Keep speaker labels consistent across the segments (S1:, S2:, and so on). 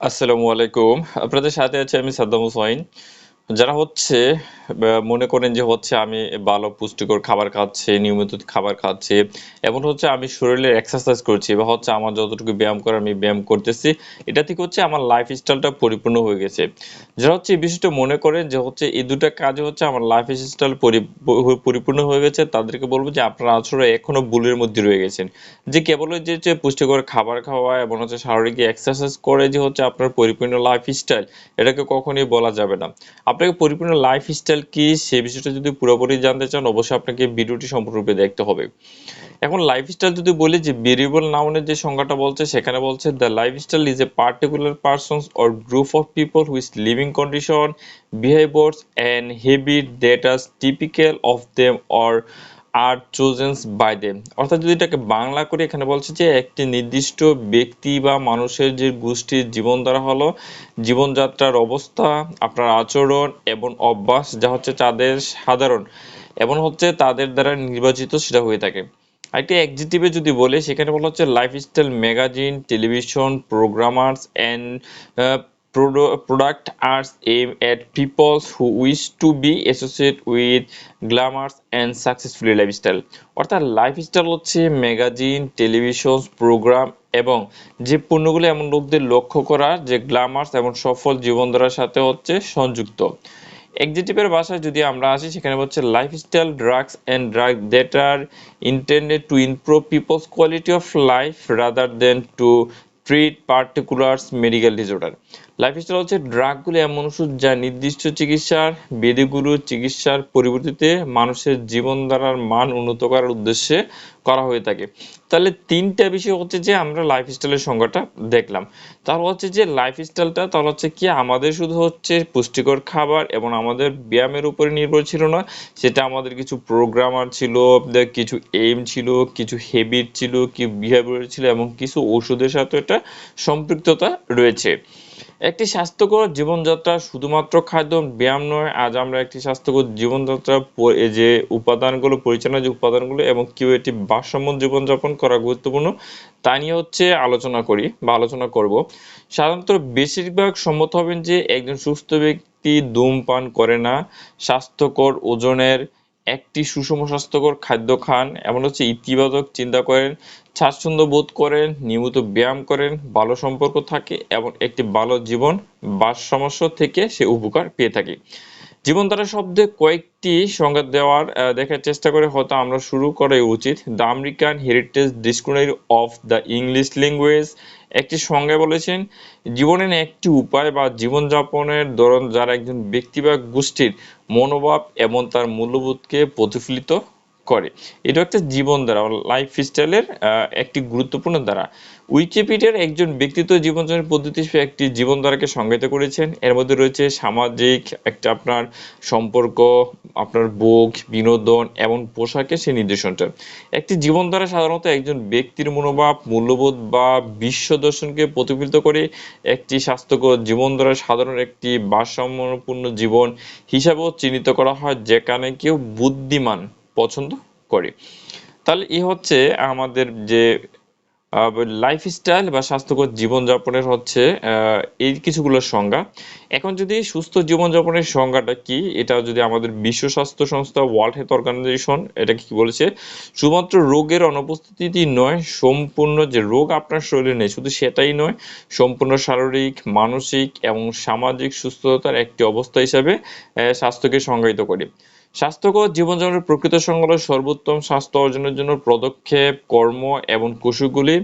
S1: আসসালামু আলাইকুম। আপনাদের সাথে আছি আমি সাদ্দাম হোসাইন। যারা মনে করেন যে আমি ভালো পুষ্টিকর খাবার খাচ্ছি, নিয়মিত খাবার খাচ্ছি এবং আমি শরীরের এক্সারসাইজ করছি বা আমার যতটুকু ব্যায়াম করার আমি ব্যায়াম করতেছি। এটা থেকে আমার লাইফস্টাইলটা পরিপূর্ণ হয়ে গেছে। যারা এই বিষয়টা মনে করেন যে এই ২ টা কাজে আমার লাইফস্টাইল পরিপূর্ণ হয়ে গেছে, তাদেরকে বলব যে আপনারা আসলে এখনো ভুলের মধ্যে রয়ে গেছেন। যে কেবল ওই যে পুষ্টিকর খাবার খাওয়া এবং শারীরিক এক্সারসাইজ করে যে আপনার পরিপূর্ণ লাইফস্টাইল, এটাকে কখনোই বলা যাবে না। আপনাকে পরিপূর্ণ লাইফস্টাইল কি সে বিষয়টা যদি পুরোপুরি জানতে চান, অবশ্যই আপনাকে ভিডিওটি সম্পূর্ণরূপে দেখতে হবে। এখন লাইফস্টাইল যদি বলি যে ভেরিয়েবল নাউনের যে সংজ্ঞাটা বলছে, সেখানে বলছে the lifestyle is a particular person's or group of people which living condition, behaviours and habit that are typical of them or are chosen by them. অর্থাৎ যদি এটাকে বাংলা করি, এখানে বলছে যে একটি নির্দিষ্ট ব্যক্তি বা মানুষের যে গোষ্ঠীর জীবনধারা হলো জীবনযাত্রার অবস্থা, আপনার আচরণ এবং অভ্যাস যা তাদের সাধারণ এবং তাদের দ্বারা নির্বাচিত সেটা হয়ে থাকে। আরেকটি অ্যাডজেক্টিভে যদি বলি, সেখানে বলা হচ্ছে lifestyle magazine, television programmers and product ads aim at people who wish to be associated with glamorous and successful lifestyle। অর্থাৎ লাইফস্টাইল হচ্ছে ম্যাগাজিন, টেলিভিশন প্রোগ্রাম এবং যে পণ্যগুলো এমন লোকদের লক্ষ্য করা যে গ্ল্যামার্স এবং সফল জীবনধারার সাথে সংযুক্ত। এক্সিটিভের ভাষায় যদি আমরা আসি, সেখানে হচ্ছে lifestyle drugs and drug that are intended to improve people's quality of life rather than to treat particular medical disorder. Lifestyle হচ্ছে ড্রাগগুলো এমন ওষুধ যা নির্দিষ্ট চিকিৎসার বিধিগুলো চিকিৎসার পরিবর্তিতে মানুষের জীবনধারার মান উন্নত করার উদ্দেশ্যে করা হয়ে থাকে। তাহলে ৩টা বিষয় যে আমরা লাইফস্টাইলের সংজ্ঞাটা দেখলাম। তাহলে যে লাইফস্টাইলটা তাহলে কি আমাদের শুধু পুষ্টিকর খাবার এবং আমাদের ব্যায়ামের উপরে নির্ভর ছিল না, সেটা আমাদের কিছু প্রোগ্রামার ছিল, কিছু এইম ছিল, কিছু হ্যাবিট ছিল, কি বিহেভিয়ার ছিল এবং কিছু ওষুধের সাথে এটা সম্পৃক্ততা রয়েছে। একটি স্বাস্থ্যকর জীবনযাত্রা শুধুমাত্র খাদ্য ব্যায়াম নয়। আজ আমরা একটি স্বাস্থ্যকর জীবনযাত্রা যে উপাদানগুলো পরিচালনার যে উপাদানগুলো এবং কিভাবে একটি ভারসাম্য জীবনযাপন করা গুরুত্বপূর্ণ তা নিয়ে আলোচনা করি বা আলোচনা করব। সাধারণত বেশিরভাগ সম্মত হবেন যে একজন সুস্থ ব্যক্তি ধূমপান করে না, স্বাস্থ্যকর ওজনের একটি সুষম স্বাস্থ্যকর খাদ্য খান, এমন ইতিবাচক চিন্তা করেন, স্বাচ্ছন্দ্য বোধ করেন, নিয়মিত ব্যায়াম করেন, ভালো সম্পর্ক থাকে এবং একটি ভালো জীবন সমস্যা থেকে সে উপকার পেয়ে থাকে। জীবনধারা শব্দে কয়েকটি সংজ্ঞা দেখার চেষ্টা করে হয়তো আমরা শুরু করাই উচিত। The American heritage dictionary of the English language একটি সংজ্ঞায় বলেছেন, জীবনের একটি উপায় বা জীবনযাপনের ধরন যারা একজন ব্যক্তি বা গোষ্ঠীর মনোভাব এবং তার মূল্যবোধকে প্রতিফলিত করে। এটা একটা জীবনধারা, লাইফস্টাইলের একটি গুরুত্বপূর্ণ ধারা। উইকিপিডিয়ার একজন ব্যক্তিত্ব জীবনযাপনের পদ্ধতি হিসেবে একটি জীবনধারাকে সংজ্ঞায়িত করেছেন। এর মধ্যে রয়েছে সামাজিক একটা আপনার সম্পর্ক, আপনার ভোগ, বিনোদন এবং পোশাকের সেই নির্দেশনটা। একটি জীবনধারা সাধারণত একজন ব্যক্তির মনোভাব, মূল্যবোধ বা বিশ্ব দর্শনকে প্রতিফলিত করে। একটি স্বাস্থ্যকর জীবনধারা সাধারণ একটি ভারসাম্যপূর্ণ জীবন হিসাবেও চিহ্নিত করা হয়, যেখানে কেউ বুদ্ধিমান পছন্দ করে। তাহলে আমাদের যে লাইফস্টাইল বা স্বাস্থ্যকর জীবনযাপনের এই কিছুগুলোর সংজ্ঞা। এখন যদি সুস্থ জীবনযাপনের সংজ্ঞাটা কি, এটা যদি আমাদের বিশ্ব স্বাস্থ্য সংস্থা ওয়ার্ল্ড হেলথ অর্গানাইজেশন এটা কি বলেছে, শুধুমাত্র রোগের অনুপস্থিতি নয়, সম্পূর্ণ যে রোগ আপনার শরীরে নেই শুধু সেটাই নয়, সম্পূর্ণ শারীরিক, মানসিক এবং সামাজিক সুস্থতার একটি অবস্থা হিসাবে স্বাস্থ্যকে সংজ্ঞায়িত করে। স্বাস্থ্যকর জীবনযাপনের প্রকৃত সংজ্ঞা হলো সর্বোত্তম স্বাস্থ্য অর্জনের জন্য পদক্ষেপ, কর্ম এবং কৌশলগুলি।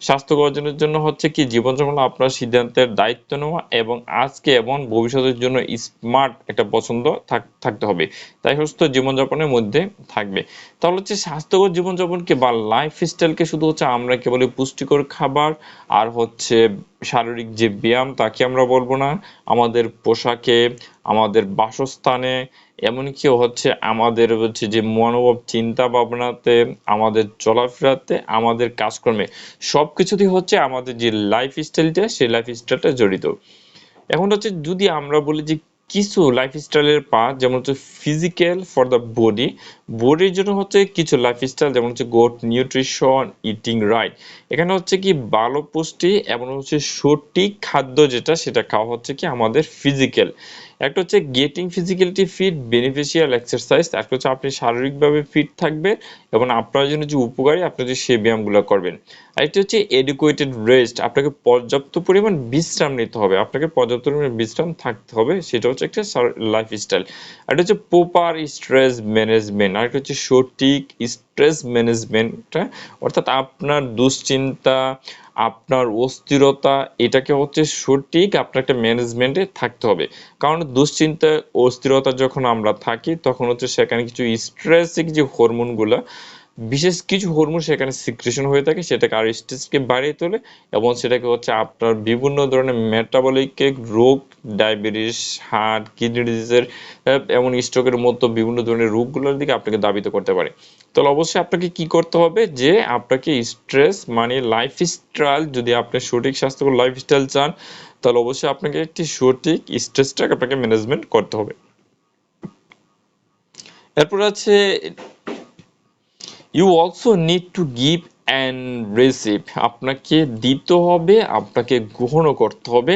S1: স্বাস্থ্যকর অর্জনের জন্য কি জীবনযাপন আপনার সিদ্ধান্তের দায়িত্ব নেওয়া এবং আজকে এবং ভবিষ্যতের জন্য স্মার্ট একটা পছন্দ থাকতে হবে, তাই সুস্থ জীবনযাপনের মধ্যে থাকবে। তাহলে স্বাস্থ্যকর জীবনযাপনকে বা লাইফস্টাইলকে শুধু আমরা কেবল পুষ্টিকর খাবার আর শারীরিক যে ব্যায়াম তাকে আমরা বলবো না। আমাদের পোশাকে, আমাদের বাসস্থানে, এমনকি আমাদের যে মনোভাব, চিন্তা ভাবনাতে, আমাদের চলাফেরাতে, আমাদের কাজকর্মে সবকিছুতেই আমাদের যে লাইফস্টাইলটা সেই লাইফস্টাইলটা জড়িত। এখন যদি আমরা বলি যে কিছু লাইফস্টাইলের পাথ, যেমন হচ্ছে ফিজিক্যাল ফর দ্য বডি, বডির জন্য হচ্ছে কিছু লাইফস্টাইল, যেমন হচ্ছে গুড নিউট্রিশন, ইটিং রাইট। এখানে হচ্ছে কি ভালো পুষ্টি এবং হচ্ছে সঠিক খাদ্য যেটা সেটা খাওয়া হচ্ছে কি আমাদের ফিজিক্যাল। একটা হচ্ছে getting physicality fit, beneficial exercise, একটা হচ্ছে আপনি শারীরিকভাবে ফিট থাকবেন এবং আপনার জন্য যে উপকারী আপনি যে সেই ব্যায়ামগুলো করবেন। আরেকটি হচ্ছে এডুকুয়েটেড রেস্ট, আপনাকে পর্যাপ্ত পরিমাণ বিশ্রাম নিতে হবে, আপনাকে পর্যাপ্ত পরিমাণ বিশ্রাম থাকতে হবে, সেটা হচ্ছে একটা লাইফস্টাইল। আর এটা হচ্ছে প্রপার স্ট্রেস ম্যানেজমেন্ট, আর একটা হচ্ছে সঠিক স্ট্রেস ম্যানেজমেন্টটা, অর্থাৎ আপনার দুশ্চিন্তা, আপনার অস্থিরতা, এটাকে হচ্ছে সঠিক আপনার একটা ম্যানেজমেন্টে থাকতে হবে। কারণ দুশ্চিন্তা অস্থিরতা যখন আমরা থাকি তখন হচ্ছে সেখানে কিছু স্ট্রেসে কিছু হরমোনগুলা, বিশেষ কিছু হরমোন সেখানে সিক্রেশন হয়ে থাকে, সেটাকে আর স্ট্রেসকে বাড়িয়ে তোলে এবং সেটাকে হচ্ছে আপনার বিভিন্ন ধরনের মেটাবলিক রোগ, ডায়াবেটিস, হার্ট, কিডনি ডিজিজের এবং স্ট্রোকের মতো বিভিন্ন ধরনের রোগগুলোর দিকে আপনাকে ধাবিত করতে পারে। তাহলে অবশ্যই আপনাকে কি করতে হবে, যে আপনাকে স্ট্রেস মানে লাইফস্টাইল, যদি আপনি সঠিক স্বাস্থ্যকর লাইফস্টাইল চান তাহলে অবশ্যই আপনাকে একটি সঠিক স্ট্রেসটাকে আপনাকে ম্যানেজমেন্ট করতে হবে। এরপর আছে you also need to give and receive, আপনাকে দিতে হবে, আপনাকে গ্রহণও করতে হবে,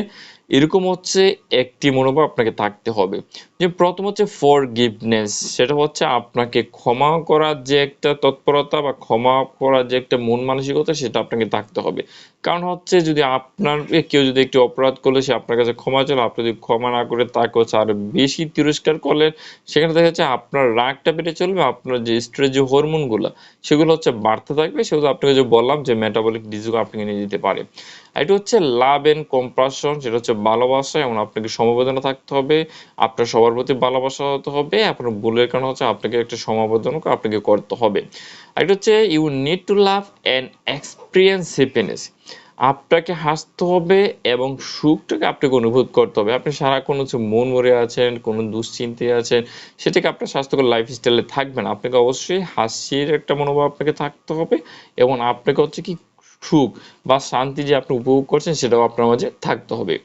S1: এরকম হচ্ছে একটি মনোভাব আপনাকে থাকতে হবে। যে প্রথম হচ্ছে ফরগিভনেস, সেটা হচ্ছে আপনাকে ক্ষমা করার যে একটা তৎপরতা বা ক্ষমা করার যে একটা মন মানসিকতা সেটা আপনাকে থাকতে হবে। কারণ হচ্ছে যদি আপনার কেউ যদি একটি অপরাধ করলে সে আপনার কাছে ক্ষমা চাইল, আপনি যদি ক্ষমা না করে তাকে হচ্ছে আরো বেশি তিরস্কার করলেন, সেখানে দেখা যাচ্ছে আপনার রাগটা বেড়ে চলবে, আপনার যে স্ট্রেস যে হরমোনগুলো সেগুলো হচ্ছে বাড়তে থাকবে, সেগুলো আপনাকে যে বললাম যে মেটাবলিক ডিজিজ আপনাকে নিয়ে যেতে পারে। এটা হচ্ছে লাভ এন্ড কম্পাশন, সেটা হচ্ছে ভালোবাসা এবং আপনাকে সমবেদনা থাকতে হবে, আপনার সবার প্রতি ভালোবাসা হতে হবে, আপনার ভুলের কারণে হচ্ছে আপনাকে একটা সমবেদনা আপনাকে করতে হবে। আর এটা হচ্ছে you need to love and experience happiness, আপনাকে হাসতে হবে এবং সুখটাকে আপনাকে অনুভব করতে হবে। আপনি সারাক্ষণ হচ্ছে মন মরে আছেন, কোনো দুশ্চিন্তায় আছেন, সেটাকে আপনার স্বাস্থ্যকর লাইফস্টাইলে থাকবে না। আপনাকে অবশ্যই হাসির একটা মনোভাব আপনাকে থাকতে হবে এবং আপনাকে হচ্ছে কি সুখ বা শান্তি যে আপনি উপভোগ করছেন সেটাও আপনার মাঝে থাকতে হবে।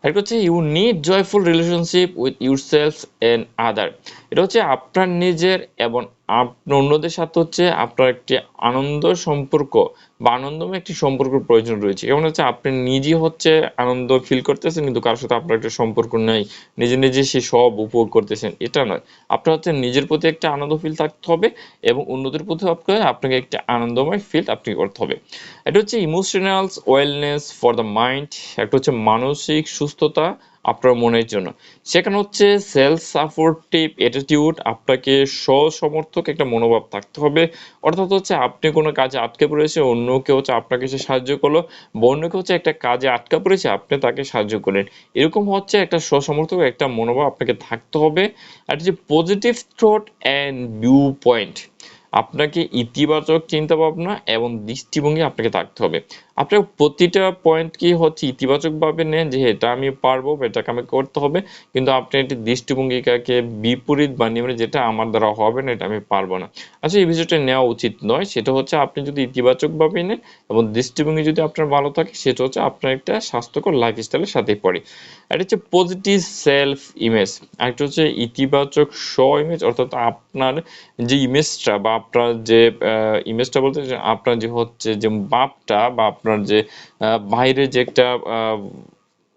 S1: একটা হচ্ছে you need joyful relationship with yourself and other, এটা হচ্ছে আপনার নিজের এবং আপনার অন্যদের সাথে হচ্ছে আপনার একটি আনন্দ সম্পর্ক বা আনন্দময় একটি সম্পর্কের প্রয়োজন রয়েছে। যেমন হচ্ছে আপনি নিজে হচ্ছে আনন্দ ফিল করতেছেন কিন্তু কারোর সাথে আপনার একটা সম্পর্ক নেই, নিজে নিজে সে সব উপভোগ করতেছেন, এটা নয়। আপনার হচ্ছে নিজের প্রতি একটা আনন্দ ফিল থাকতে হবে এবং অন্যদের প্রতি আপনাকে একটা আনন্দময় ফিল আপনি করতে হবে। এটা হচ্ছে emotional wellness for the mind, একটা হচ্ছে মানসিক সুস্থতা আপনার মনের জন্য। সেখানে হচ্ছে সেলফ সাপোর্টিভ অ্যাটিটিউড, আপনাকে স্ব-সমর্থক একটা মনোভাব থাকতে হবে। অর্থাৎ হচ্ছে আপনি কোনো কাজে আটকে পড়েছে, অন্য কেউ হচ্ছে আপনাকে এসে সাহায্য করলো, বা অন্য কেউ হচ্ছে একটা কাজে আটকা পড়েছে, আপনি তাকে সাহায্য করলেন। এরকম হচ্ছে একটা স্ব-সমর্থক একটা মনোভাব আপনাকে থাকতে হবে। আর যে positive thought and view point, আপনাকে ইতিবাচক চিন্তাভাবনা এবং দৃষ্টিভঙ্গি আপনাকে থাকতে হবে। আপনার প্রতিটা পয়েন্টকেই হচ্ছে ইতিবাচকভাবে নেন যে এটা আমি পারবো বা এটাকে আমাকে করতে হবে, কিন্তু আপনি একটি দৃষ্টিভঙ্গিকাকে বিপরীত বানিয়ে মানে যেটা আমার দ্বারা হবে না, এটা আমি পারবো না। আচ্ছা, এই বিষয়টা নেওয়া উচিত নয়। সেটা হচ্ছে আপনি যদি ইতিবাচকভাবে নেন এবং দৃষ্টিভঙ্গি যদি আপনার ভালো থাকে, সেটা হচ্ছে আপনার একটা স্বাস্থ্যকর লাইফস্টাইলের সাথেই পড়ে। এটা হচ্ছে পজিটিভ সেলফ ইমেজ, আরেকটা হচ্ছে ইতিবাচক স্ব ইমেজ, অর্থাৎ আপনার যে ইমেজটা বা আপনার যে ইমেজটা বলতে যে আপনার যে হচ্ছে যে ভাবটা বা আপনার যে বাইরে যে একটা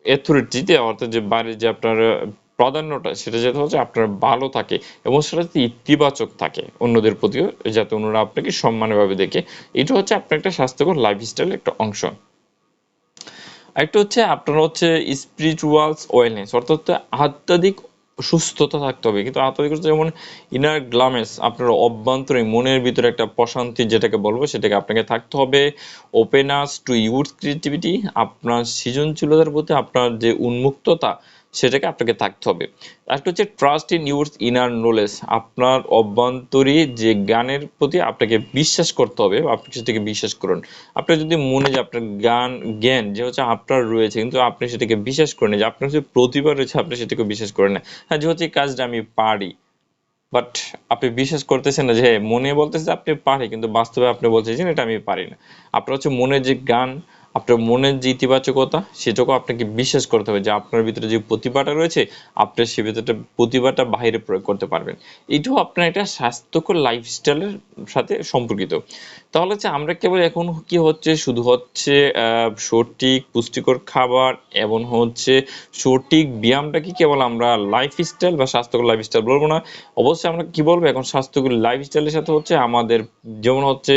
S1: অথরিটি দেওয়া, অর্থাৎ যে বাইরে যে আপনার প্রাধান্যটা সেটা যাতে হচ্ছে আপনার ভালো থাকে এবং সেটা যাতে ইতিবাচক থাকে অন্যদের প্রতিও, যাতে অন্যরা আপনাকে সম্মানভাবে দেখে। এটা হচ্ছে আপনার একটা স্বাস্থ্যকর লাইফস্টাইলের একটা অংশ। আরেকটা হচ্ছে আপনার হচ্ছে স্পিরিচুয়াল ওয়েলনেস, অর্থাৎ আধ্যাত্মিক সুস্থতা থাকতে হবে। কিন্তু আধ্যাত্মিক সুস্থতা যেমন ইনার গ্লামেস, আপনার অভ্যন্তরীণ মনের ভিতরে একটা প্রশান্তি যেটাকে বলবো সেটাকে আপনাকে থাকতে হবে। ওপেনাস টু ইউর ক্রিয়েটিভিটি, আপনার সৃজনশীলতার প্রতি আপনার যে উন্মুক্ততা সেটাকে আপনাকে থাকতে হবে। একটা হচ্ছে trust in your inner knowledge, আপনার অভ্যন্তরীণ যে জ্ঞানের প্রতি আপনাকে বিশ্বাস করতে হবে, আপনি সেটাকে বিশ্বাস করুন। আপনার যদি মনে যে আপনার জ্ঞান যে হচ্ছে আপনার রয়েছে কিন্তু আপনি সেটাকে বিশ্বাস করেন না, যে আপনার যে প্রতিভা রয়েছে আপনি সেটাকে বিশ্বাস করেন না, হ্যাঁ যে হচ্ছে এই কাজটা আমি পারি, বাট আপনি বিশ্বাস করতেছেন না, যে মনে বলতেছে যে আপনি পারি কিন্তু বাস্তবে আপনি বলছেন যে এটা আমি পারি না। আপনার হচ্ছে মনে যে জ্ঞান, আপনার মনের যে ইতিবাচকতা সেটাকেও আপনাকে বিশ্বাস করতে হবে যে আপনার ভিতরে যে প্রতিভাটা রয়েছে আপনার সে ভিতরে প্রতিভাটা বাইরে প্রয়োগ করতে পারবেন। এটাও আপনার একটা স্বাস্থ্যকর লাইফস্টাইলের সাথে সম্পর্কিত। তাহলে হচ্ছে আমরা কেবল এখন কি হচ্ছে শুধু হচ্ছে সঠিক পুষ্টিকর খাবার এবং হচ্ছে সঠিক ব্যায়ামটাকে কেবল আমরা লাইফস্টাইল বা স্বাস্থ্যকর লাইফস্টাইল বলবো না। অবশ্যই আমরা কি বলবো এখন স্বাস্থ্যকর লাইফস্টাইলের সাথে হচ্ছে আমাদের যেমন হচ্ছে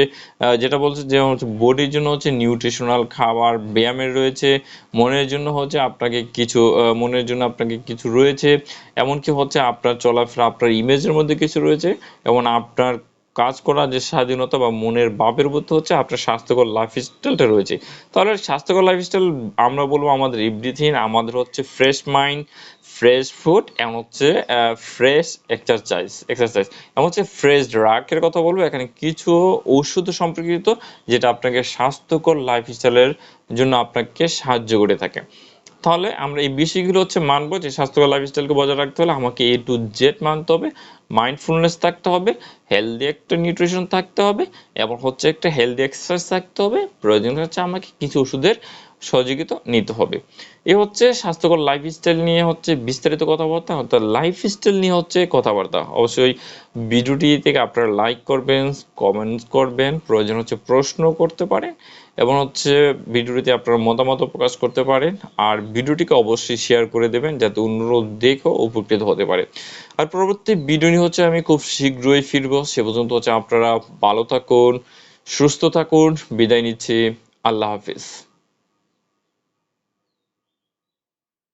S1: যেটা বলছে যেমন হচ্ছে বডির জন্য হচ্ছে নিউট্রিশনাল খাবার, ব্যায়ামের রয়েছে, মনের জন্য হচ্ছে আপনাকে কিছু মনের জন্য আপনাকে কিছু রয়েছে, এমনকি হচ্ছে আপনার চলাফেরা, আপনার ইমেজের মধ্যে কিছু রয়েছে এবং আপনার কাজ করার যে স্বাধীনতা বা মনের ভাবের মধ্যে হচ্ছে আপনার স্বাস্থ্যকর লাইফস্টাইলটা রয়েছে। তাহলে স্বাস্থ্যকর লাইফস্টাইল আমরা বলবো আমাদের এভরিথিং, আমাদের হচ্ছে ফ্রেশ মাইন্ড, ফ্রেশ ফুড এবং হচ্ছে ফ্রেশ এক্সারসাইজ এবং হচ্ছে ফ্রেশ ড্রাগের কথা বলবো এখানে কিছু ঔষধ সম্পর্কিত যেটা আপনাকে স্বাস্থ্যকর লাইফস্টাইলের জন্য আপনাকে সাহায্য করে থাকে। তাহলে আমরা এই বিষয়গুলো হচ্ছে মানবো যে স্বাস্থ্যকর লাইফস্টাইলকে বজায় রাখতে হলে আমাকে A to Z মানতে হবে, মাইন্ডফুলনেস থাকতে হবে, হেলদি একটা নিউট্রিশন থাকতে হবে এবং হচ্ছে একটা হেলদি এক্সারসাইজ থাকতে হবে, প্রয়োজন হচ্ছে আমাকে কিছু ওষুধের সহযোগিতা নিতে হবে। এ হচ্ছে স্বাস্থ্যকর লাইফস্টাইল নিয়ে হচ্ছে বিস্তারিত কথাবার্তা, অর্থাৎ লাইফস্টাইল নিয়ে হচ্ছে কথাবার্তা। অবশ্যই ভিডিওটি থেকে আপনারা লাইক করবেন, কমেন্ট করবেন, প্রয়োজন হচ্ছে প্রশ্ন করতে পারেন এবং হচ্ছে ভিডিওটিতে আপনারা মতামত প্রকাশ করতে পারেন। আর ভিডিওটিকে অবশ্যই শেয়ার করে দেবেন যাতে অন্যরাও দেখেও উপকৃত হতে পারে। আর পরবর্তী ভিডিও নিয়ে হচ্ছে আমি খুব শীঘ্রই ফিরবো। সে পর্যন্ত হচ্ছে আপনারা ভালো থাকুন, সুস্থ থাকুন। বিদায় নিচ্ছি। আল্লাহ হাফিজ।